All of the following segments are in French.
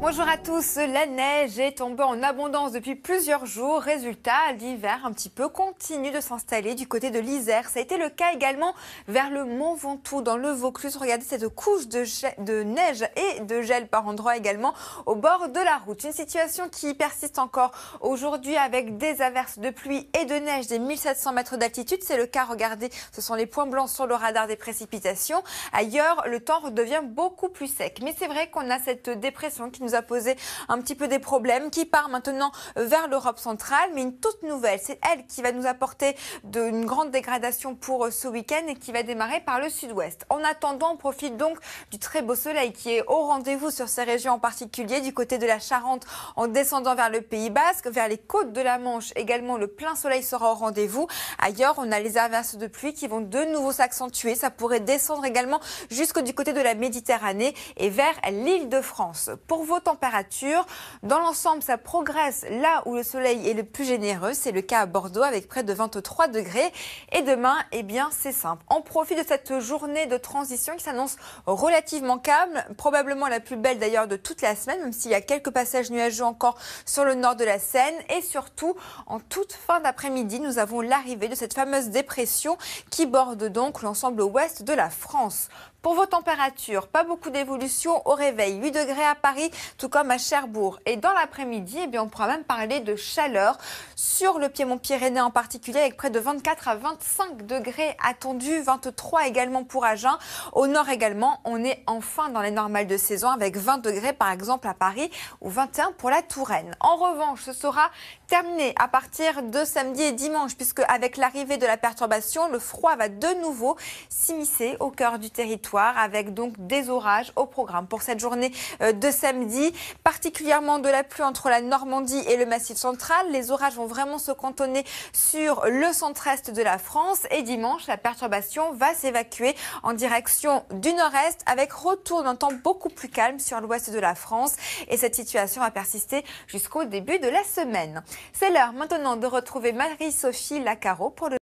Bonjour à tous, la neige est tombée en abondance depuis plusieurs jours. Résultat, l'hiver un petit peu continue de s'installer du côté de l'Isère. Ça a été le cas également vers le Mont Ventoux dans le Vaucluse. Regardez cette couche de neige et de gel par endroits également au bord de la route. Une situation qui persiste encore aujourd'hui avec des averses de pluie et de neige des 1700 mètres d'altitude. C'est le cas, regardez, ce sont les points blancs sur le radar des précipitations. Ailleurs, le temps redevient beaucoup plus sec. Mais c'est vrai qu'on a cette dépression qui nous a posé un petit peu des problèmes, qui part maintenant vers l'Europe centrale, mais une toute nouvelle. C'est elle qui va nous apporter une grande dégradation pour ce week-end et qui va démarrer par le sud-ouest. En attendant, on profite donc du très beau soleil qui est au rendez-vous sur ces régions en particulier, du côté de la Charente en descendant vers le Pays Basque, vers les côtes de la Manche également, le plein soleil sera au rendez-vous. Ailleurs, on a les averses de pluie qui vont de nouveau s'accentuer. Ça pourrait descendre également jusque du côté de la Méditerranée et vers l'Île-de-France. Pour vos températures, dans l'ensemble, ça progresse là où le soleil est le plus généreux. C'est le cas à Bordeaux avec près de 23 degrés. Et demain, eh bien, c'est simple. On profite de cette journée de transition qui s'annonce relativement calme, probablement la plus belle d'ailleurs de toute la semaine, même s'il y a quelques passages nuageux encore sur le nord de la Seine. Et surtout, en toute fin d'après-midi, nous avons l'arrivée de cette fameuse dépression qui borde donc l'ensemble ouest de la France. Pour vos températures, pas beaucoup d'évolution au réveil. 8 degrés à Paris, tout comme à Cherbourg. Et dans l'après-midi, eh bien, on pourra même parler de chaleur sur le Piémont-Pyrénées en particulier, avec près de 24 à 25 degrés attendus, 23 également pour Agen. Au nord également, on est enfin dans les normales de saison, avec 20 degrés par exemple à Paris ou 21 pour la Touraine. En revanche, ce sera terminé à partir de samedi et dimanche, puisque avec l'arrivée de la perturbation, le froid va de nouveau s'immiscer au cœur du territoire, avec donc des orages au programme pour cette journée de samedi, particulièrement de la pluie entre la Normandie et le Massif central. Les orages vont vraiment se cantonner sur le centre-est de la France et dimanche, la perturbation va s'évacuer en direction du nord-est avec retour d'un temps beaucoup plus calme sur l'ouest de la France et cette situation va persister jusqu'au début de la semaine. C'est l'heure maintenant de retrouver Marie-Sophie Lacaro pour le...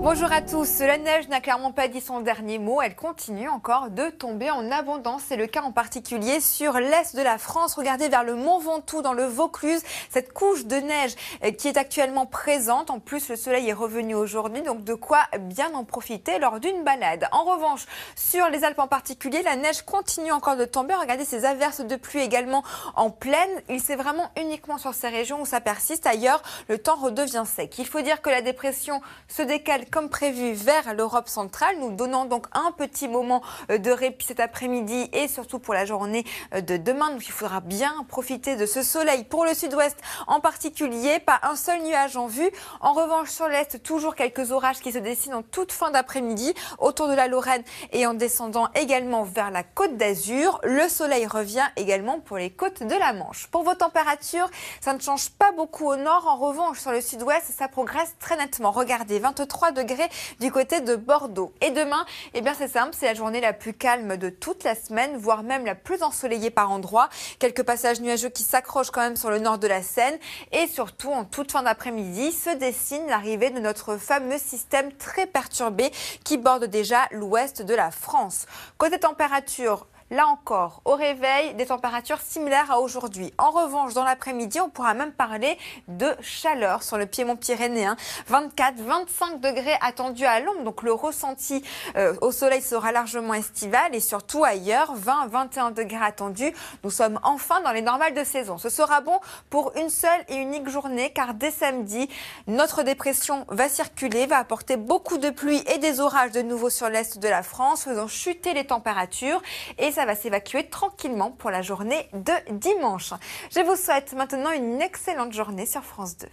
Bonjour à tous, la neige n'a clairement pas dit son dernier mot, elle continue encore de tomber en abondance. C'est le cas en particulier sur l'est de la France. Regardez vers le Mont Ventoux dans le Vaucluse, cette couche de neige qui est actuellement présente. En plus, le soleil est revenu aujourd'hui, donc de quoi bien en profiter lors d'une balade. En revanche, sur les Alpes en particulier, la neige continue encore de tomber. Regardez ces averses de pluie également en plaine. C'est vraiment uniquement sur ces régions où ça persiste. Ailleurs, le temps redevient sec. Il faut dire que la dépression se décale comme prévu vers l'Europe centrale, nous donnant donc un petit moment de répit cet après-midi et surtout pour la journée de demain. Donc il faudra bien profiter de ce soleil pour le sud-ouest en particulier. Pas un seul nuage en vue. En revanche, sur l'est, toujours quelques orages qui se dessinent en toute fin d'après-midi autour de la Lorraine et en descendant également vers la Côte d'Azur. Le soleil revient également pour les côtes de la Manche. Pour vos températures, ça ne change pas beaucoup au nord. En revanche, sur le sud-ouest, ça progresse très nettement. Regardez, 23 degrés du côté de Bordeaux. Et demain, eh bien c'est simple, c'est la journée la plus calme de toute la semaine, voire même la plus ensoleillée par endroits. Quelques passages nuageux qui s'accrochent quand même sur le nord de la Seine. Et surtout, en toute fin d'après-midi, se dessine l'arrivée de notre fameux système très perturbé qui borde déjà l'ouest de la France. Côté température, là encore, au réveil, des températures similaires à aujourd'hui. En revanche, dans l'après-midi, on pourra même parler de chaleur sur le Piémont-Pyrénéen. 24-25 degrés attendus à l'ombre, donc le ressenti au soleil sera largement estival et surtout ailleurs, 20-21 degrés attendus. Nous sommes enfin dans les normales de saison. Ce sera bon pour une seule et unique journée car dès samedi, notre dépression va circuler, va apporter beaucoup de pluie et des orages de nouveau sur l'est de la France, faisant chuter les températures et ça va s'évacuer tranquillement pour la journée de dimanche. Je vous souhaite maintenant une excellente journée sur France 2.